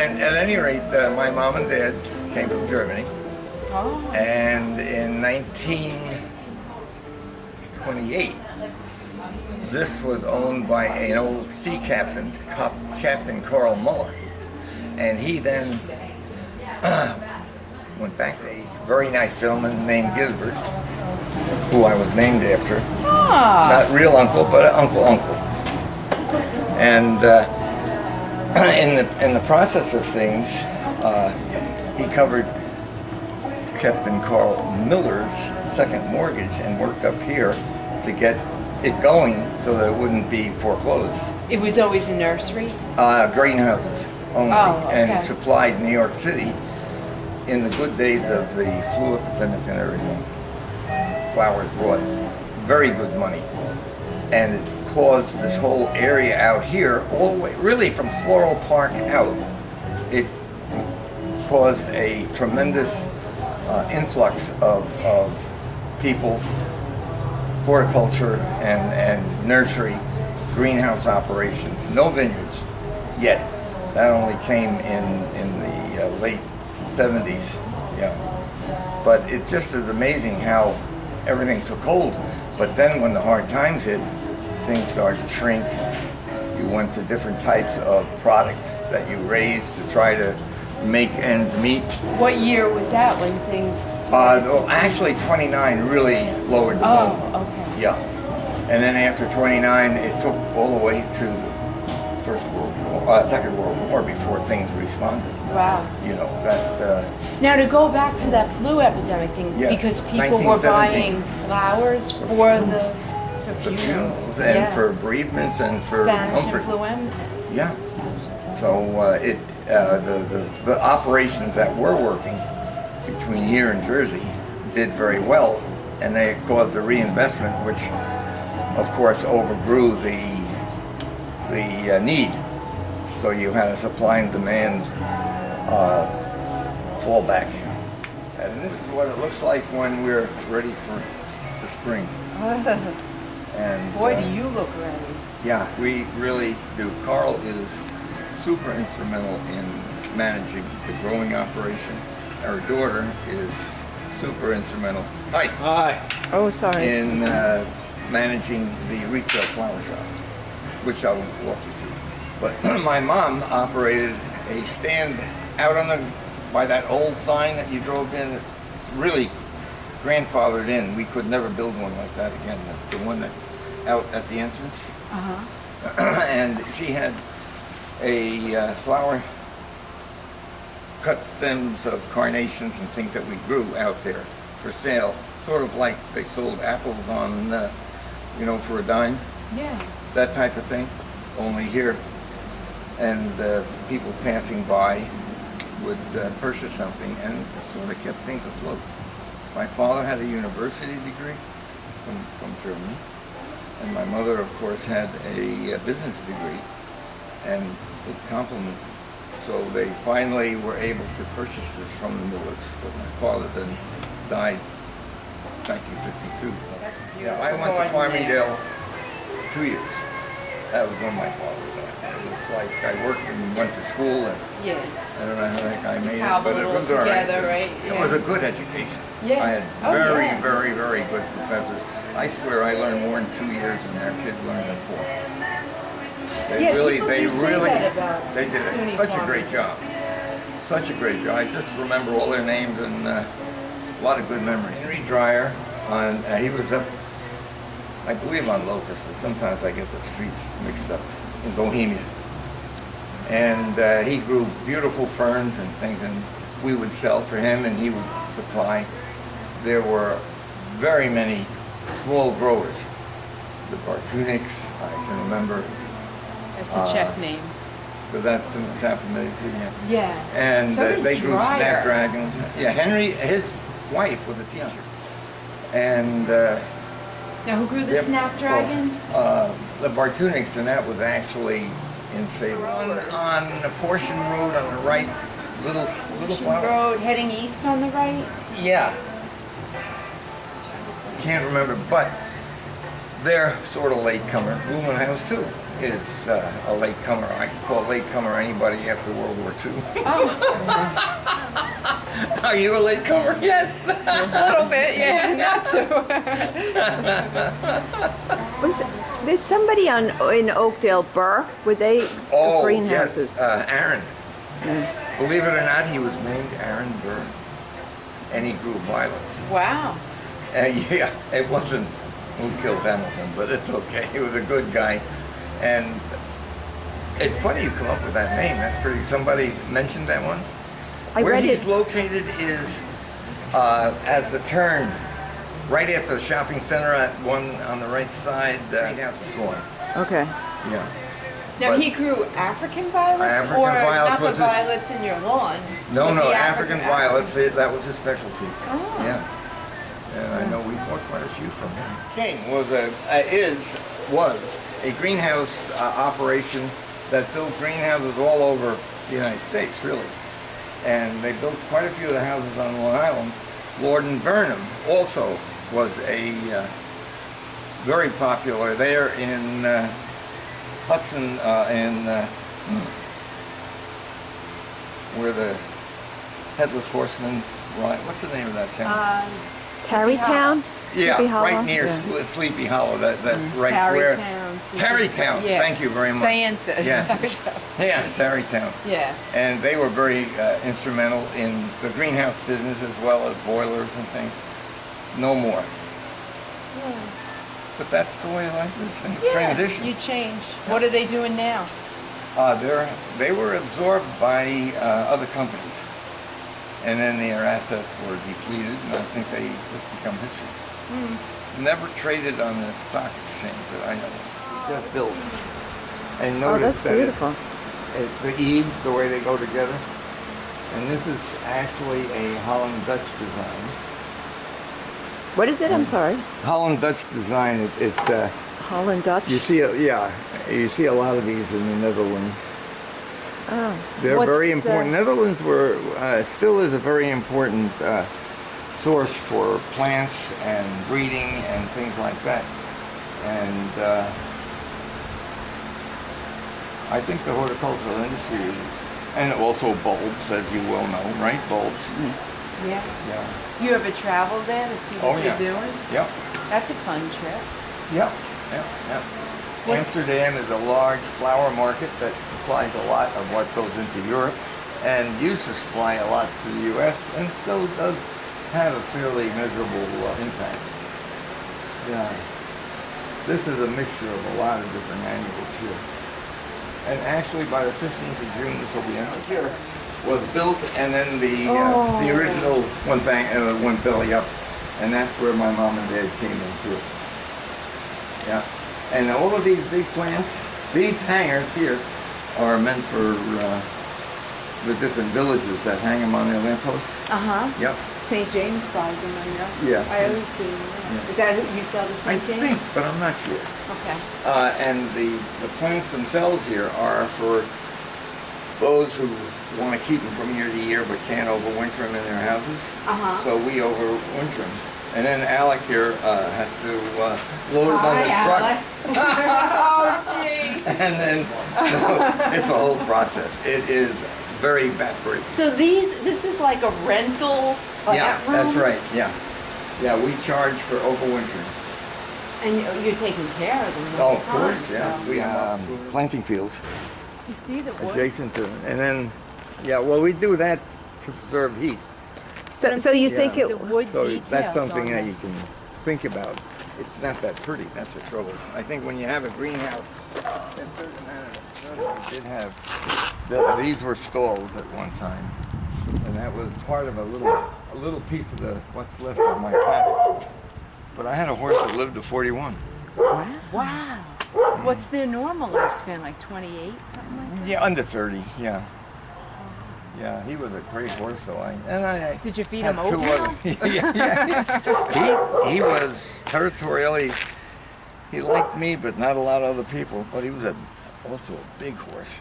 and at any rate, my mom and dad came from Germany. Oh. And in 1928, this was owned by an old sea captain, Captain Carl Muller. And he then went back to a very nice gentleman named Gisbert, who I was named after. Ah. Not real uncle, but uncle. And in the process of things, he covered Captain Carl Miller's second mortgage and worked up here to get it going so that it wouldn't be foreclosed. It was always a nursery? Greenhouses only, Oh, okay. and supplied New York City in the good days of the flu epidemic and everything. Flowers brought very good money, and it caused this whole area out here, all the way, really from Floral Park out, it caused a tremendous influx of people, horticulture and nursery, greenhouse operations. No vineyards yet. That only came in the late 70s. Yeah. But it just is amazing how everything took hold. But then when the hard times hit, things started to shrink. You went to different types of product that you raised to try to make ends meet. What year was that when things... Well, actually 29 really lowered the boom. Oh, okay. Yeah. And then after 29, it took all the way to the Second World War before things responded. Wow. You know, that... Now to go back to that flu epidemic thing, Yes, because people were 1917. buying flowers for the funerals and for bereavements and for Spanish comfort. influenza. Yeah. So the operations that were working between here and Jersey did very well, and they caused a reinvestment, which of course overgrew the need. So you had a supply and demand fallback. And this is what it looks like when we're ready for the spring. And Boy, do you look ready. yeah, we really do. Carl is super instrumental in managing the growing operation. Our daughter is super instrumental. Hi. Hi. Oh, sorry. In managing the retail flower shop, which I'll walk you through. But my mom operated a stand out on by that old sign that you drove in. It's really grandfathered in. We could never build one like that again. The one that's out at the entrance. And she had a flower, cut stems of carnations and things that we grew out there for sale. Sort of like they sold apples on, for a dime. Yeah. That type of thing, only here. And people passing by would purchase something, and it sort of kept things afloat. My father had a university degree from Germany, and my mother, of course, had a business degree, and it complemented. So they finally were able to purchase this from the Millers, but my father then died in 1952. That's beautiful. Yeah, I went to Farmingdale 2 years. That was when my father died. It was like I worked and went to school, and Yeah. I don't know how I made it, Cobble but it it all was all right. together, right? It Yeah. was a good education. Yeah. I had Oh, very, yeah. very, very good professors. I swear I learned more in 2 years than their kids learned in 4. They Yeah, really, people they do say really, that about they did SUNY such a Farming. great job. Such a great job. I just remember all their names and a lot of good memories. Henry Dreyer, he was up, I believe on Locust, but sometimes I get the streets mixed up, in Bohemia. And he grew beautiful ferns and things, and we would sell for him and he would supply. There were very many small growers. The Bartunics, I can remember. That's a Czech name. Does that sound familiar to you? Yeah. And So does they grew Dreyer. snapdragons. Yeah, Henry, his wife was a teacher. And Now, who grew the Yep. snapdragons? the Bartunics, and that was actually in Salem. On the Portion Road on the right, little flower. Road heading east on the right? Yeah. Can't remember, but they're sort of latecomers. Blumenhaus too. is a latecomer. I can call latecomer anybody after World War II. Oh, Are you a latecomer? Yes. a little bit, yeah, not too. There's somebody in Oakdale, Burr, were they greenhouses? Yes, Aaron. Believe it or not, he was named Aaron Burr, and he grew violets. Wow. Yeah, it wasn't who killed Hamilton, but it's okay. He was a good guy, and it's funny you come up with that name. That's pretty. Somebody mentioned that once. Where he's located is as the turn, right after the shopping center at one on the right side. The greenhouse is gone. Okay. Yeah. Now, But he grew African violets? African or violets not the was his- violets in your lawn? No, but no, the African violets. That was his specialty. Oh. Yeah. And I know we bought quite a few from him. King was a greenhouse operation that built greenhouses all over the United States, really. And they built quite a few of the houses on Long Island. Lord and Burnham also was a very popular there in Hudson, where the Headless Horseman ride. What's the name of that town? Tarrytown? Yeah, Sleepy Hollow? right near Yeah. Sleepy Hollow. That right where Tarrytown. Tarrytown. Yeah. Thank you very much. Diane said Yeah, Tarrytown. yeah, Tarrytown. Yeah. And they were very instrumental in the greenhouse business as well as boilers and things. No more. But that's the way life is. Things transition. You change. What are they doing now? They were absorbed by other companies, and then their assets were depleted, and I think they just become history. Never traded on the stock exchange that I know of. Just built. And notice that's beautiful. The eaves, the way they go together. And this is actually a Holland Dutch design. What is it? I'm sorry. Holland Dutch design. Holland Dutch? You see a lot of these in the Netherlands. Oh. They're What's very important. Netherlands still is a very important source for plants and breeding and things like that. And I think the horticultural industry and also bulbs, as you well know, right? Bulbs. Yeah. Yeah. Do you ever travel there to see what yeah. they're doing? Yep. That's a fun trip. Yep. Yep. Yep. Amsterdam is a large flower market that supplies a lot of what goes into Europe and used to supply a lot to the U.S. and so does have a fairly measurable impact. Yeah. This is a mixture of a lot of different annuals here. And actually by the 15th of June, this will be ended here, was built and then the original went belly up, and that's where my mom and dad came into it. Yeah. And all of these big plants, these hangers here, are meant for the different villages that hang them on their lampposts. Yep. St. James buys them, I know. Yeah. I always see them. Yeah. Is that who you sell the I St. James? think, but I'm not sure. Okay. And the plants themselves here are for those who want to keep them from year to year but can't overwinter them in their houses. So we overwinter them. And then Alec here has to load them on the trucks. Oh, gee. And then it's a whole process. It is very backwards. So this is like a rental Yeah, plant room? that's right. Yeah. Yeah, we charge for overwintering. And you're taking care of them Oh, all of the time. course, yeah. So. We have planting fields You see the wood? adjacent to them. And then, yeah, well, we do that to preserve heat. So you think The it... wood So details that's something on that it. you can think about. It's not that pretty, that's the trouble. I think when you have a greenhouse, did have, these were stalls at one time. And that was part of a little piece of what's left of my paddock. But I had a horse that lived to 41. Wow. What's their normal lifespan, like 28, something like that? Yeah, under 30, yeah. Yeah, he was a great horse, though. I Did you feed had him two oatmeal? other- he was territorially, he liked me, but not a lot of other people. But he was also a big horse,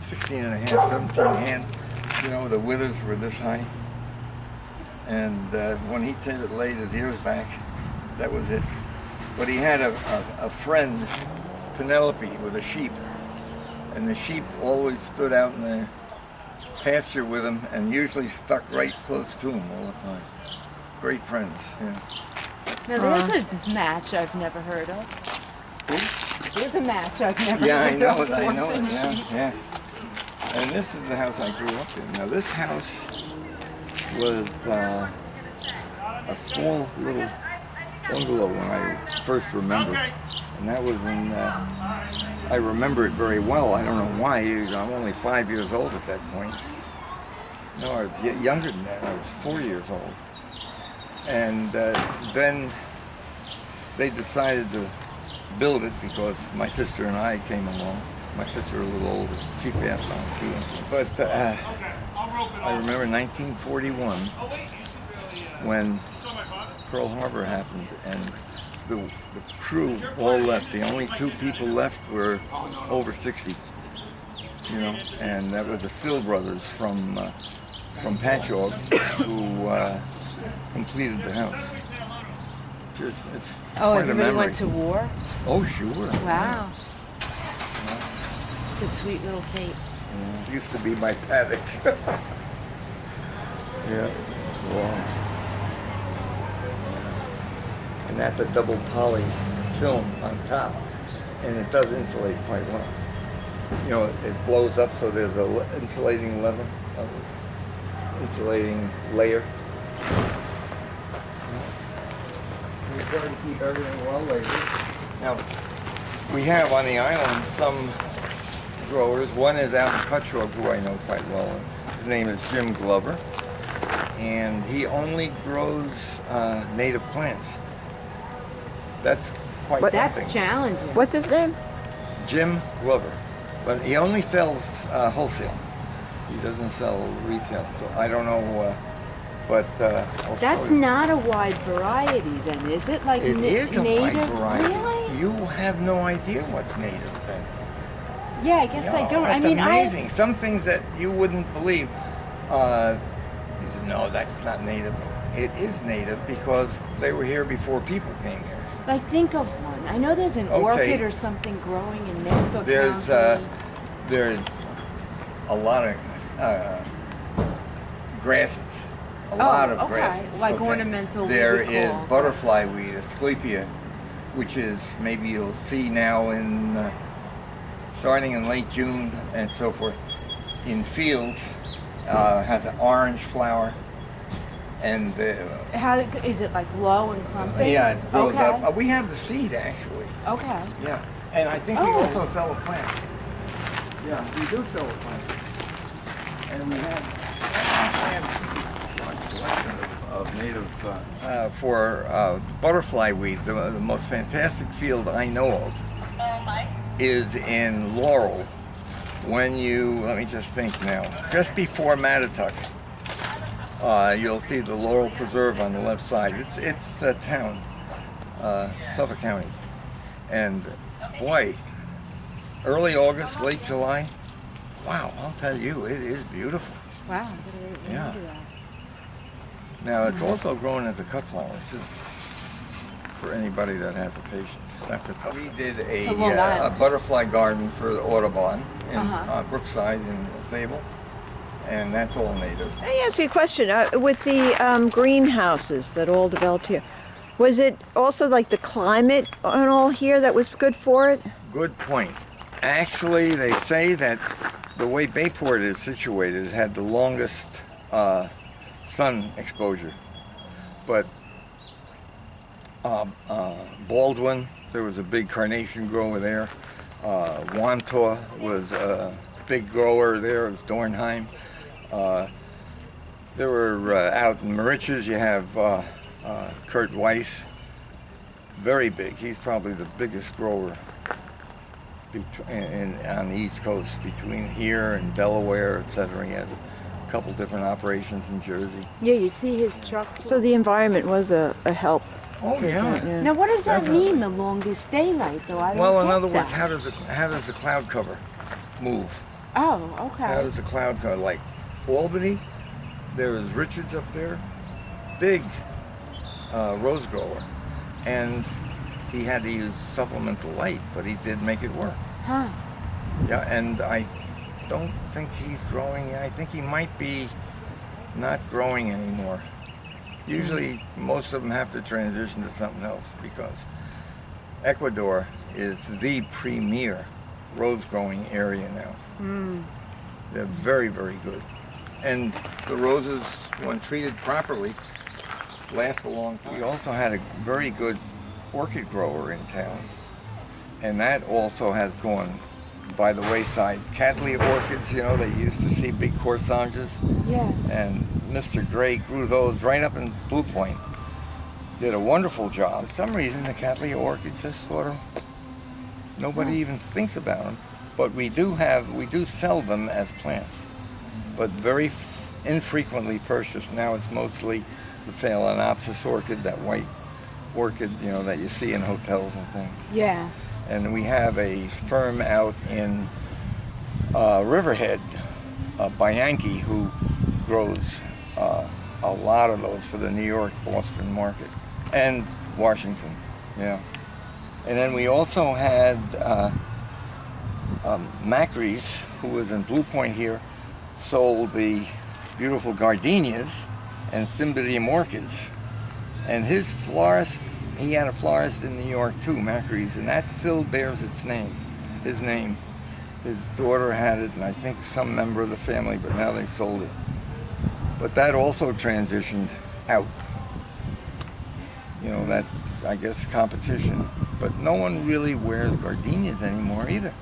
16 and a half, 17 hand. The withers were this high. And when he laid his ears back, that was it. But he had a friend Penelope with a sheep, and the sheep always stood out in the pasture with him and usually stuck right close to him all the time. Great friends, yeah. Now there's a match I've never heard of. There's a match I've never Yeah, heard of. I know Horse it, and yeah, sheep. yeah. And this is the house I grew up in. Now this house was a small little bungalow when I first remember. And that was when I remember it very well. I don't know why. I'm only 5 years old at that point. No, I was younger than that. I was 4 years old. And then they decided to build it because my sister and I came along. My sister a little older. She passed on too. But I remember 1941 when Pearl Harbor happened and the crew all left. The only 2 people left were over 60, you know, and that was the Phil brothers from Patchogue who completed the house. It's Oh, quite a everybody memory. went to war? Oh, sure. Wow. It's a sweet little cape. Yeah, it used to be my paddock. Yeah. Wow. And that's a double poly film on top, and it does insulate quite well. You know, it blows up, so there's a insulating layer. We try to keep everything well labeled. Now, we have on the island some growers. One is out in Patchogue, who I know quite well. His name is Jim Glover, and he only grows native plants. That's quite That's something. challenging. What's his name? Jim Glover, but he only sells wholesale. He doesn't sell retail, so I don't know. But I'll That's show you. not a wide variety then, is it? Like It is a native? wide variety. Really? You have no idea what's native then. Yeah, I guess I don't. That's I mean, amazing. Some things that you wouldn't believe. You said, no, that's not native. It is native because they were here before people came here. Like, think of one. I know there's an Okay. orchid or something growing in Nassau There's County. there's a lot of grasses. A lot of okay. grasses. Like ornamental, we There would is call. butterfly weed, Asclepia, which is maybe you'll see now in starting in late June and so forth in fields. Has an orange flower, and How is it, like low and clumpy? yeah, it grows okay. up. We have the seed actually. Okay. Yeah, and I think we Oh. also sell a plant. Yeah, we do sell a plant, and we have a large selection of native for butterfly weed. The most fantastic field I know of is in Laurel. When you, let me just think now, just before Mattatuck, you'll see the Laurel Preserve on the left side. It's a town, Suffolk County, and boy, early August, late July. Wow, I'll tell you, it is beautiful. Wow. Yeah. Now it's also grown as a cut flower too. For anybody that has the patience, that's a tough. We did It's a Long a Island. butterfly garden for the Audubon in Uh-huh. Brookside in Sable, and that's all native. Let me ask you a question. With the greenhouses that all developed here, was it also like the climate and all here that was good for it? Good point. Actually, they say that the way Bayport is situated, it had the longest sun exposure. But Baldwin, there was a big carnation grower there. Wantaw was a big grower there. It was Dornheim. There were out in Mauritius, you have Kurt Weiss, very big. He's probably the biggest grower on the East Coast, between here and Delaware, etc. He has a couple different operations in Jersey. Yeah, you see his trucks. So the environment was a help. Oh yeah. Now, what does that Definitely. mean? The longest daylight, though. I don't Well, in get other words, that. how does the cloud cover move? Oh, okay. How does the cloud cover? Like Albany, there is Richards up there, big rose grower, and he had to use supplemental light, but he did make it work. Huh. Yeah, and I don't think he's growing. I think he might be not growing anymore. Usually, most of them have to transition to something else because Ecuador is the premier rose growing area now. They're very, very good. And the roses, when treated properly, last a long time. We also had a very good orchid grower in town, and that also has gone by the wayside. Cattleya orchids, you know, they used to see big corsanges, Yeah. and Mr. Gray grew those right up in Blue Point. Did a wonderful job. For some reason, the Cattleya orchids just sort of, nobody even thinks about them. But we do sell them as plants, but very infrequently purchased. Now it's mostly the Phalaenopsis orchid, that white orchid, you know, that you see in hotels and things. Yeah. And we have a firm out in Riverhead, Bianchi, who grows a lot of those for the New York, Boston market, and Washington, yeah. And then we also had Macris, who was in Blue Point here, sold the beautiful gardenias and Cymbidium orchids. And his florist, he had a florist in New York too, Macris, and that still bears its name, his name. His daughter had it, and I think some member of the family, but now they sold it. But that also transitioned out. You know, that, I guess, competition. But no one really wears gardenias anymore either.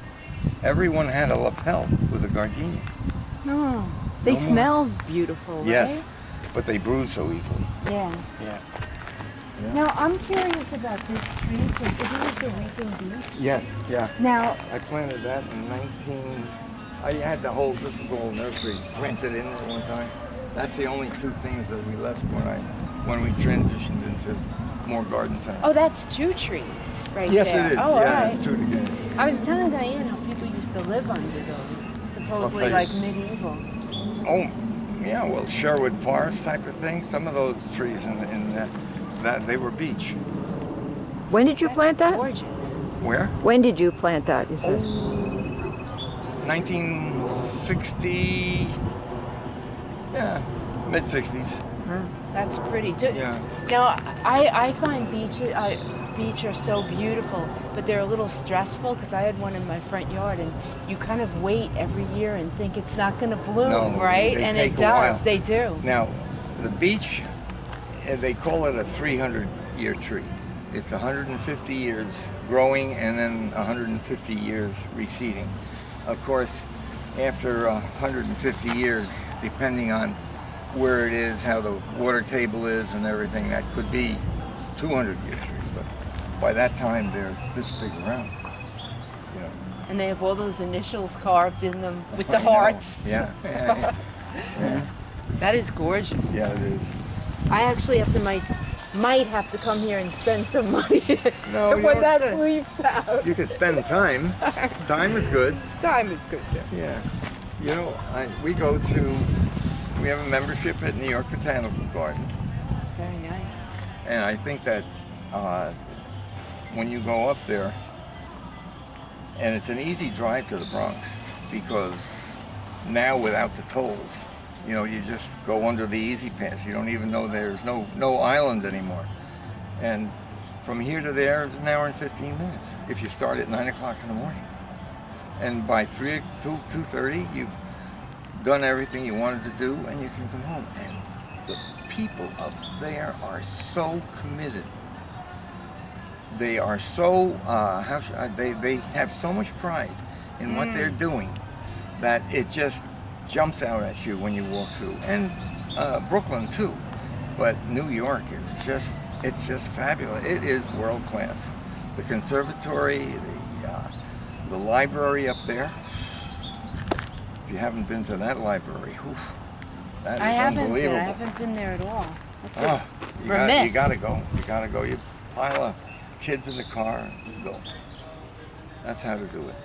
Everyone had a lapel with a gardenia. No. They No more. smell beautiful, right? Yes, but they bruise so easily. Yeah. Yeah. Now, I'm curious about this tree, because isn't it the Weeping Beech? Yes, yeah. Now, I planted that in I had the whole, this is all nursery, planted in at one time. That's the only two things that we left when we transitioned into more garden center. oh, that's 2 trees right Yes, there. it is. Oh, all Yeah, right. it's two together. I was telling Diane how people used to live under those, supposedly Okay. like medieval. Oh, yeah, well, Sherwood Forest type of thing. Some of those trees in that they were beech. When did you That's plant that? Gorgeous. Where? When did you plant that? You said. 1960. Yeah, mid 60s. That's pretty. Yeah. Now, I find beech are so beautiful, but they're a little stressful because I had one in my front yard, and you kind of wait every year and think it's not going to bloom, No, right? they And take it a while. does. They do. Now, the beech, they call it a 300-year tree. It's 150 years growing and then 150 years receding. Of course, after 150 years, depending on where it is, how the water table is and everything, that could be 200-year tree. But by that time, they're this big around. You know. And they have all those initials carved in them with the I know. hearts. Yeah. That is gorgeous. Yeah, it is. I actually might have to come here and spend some money No, you when don't that think. leaves out. You could spend time. Time is good. Time is good too. Yeah. You know, we have a membership at New York Botanical Gardens, Very nice. and I think that when you go up there, and it's an easy drive to the Bronx, because now without the tolls, you know, you just go under the Easy Pass. You don't even know there's no island anymore. And from here to there is an hour and 15 minutes if you start at 9 o'clock in the morning. And by 2:30, you've done everything you wanted to do, and you can come home. And the people up there are so committed. They are so they have so much pride in what they're doing that it just jumps out at you when you walk through. And Brooklyn too, but New York is just fabulous. It is world class. The conservatory, the library up there. If you haven't been to that library, that is I unbelievable. haven't been there at all. That's Oh, you remiss. gotta go. You gotta go. You pile of kids in the car and go. That's how to do it.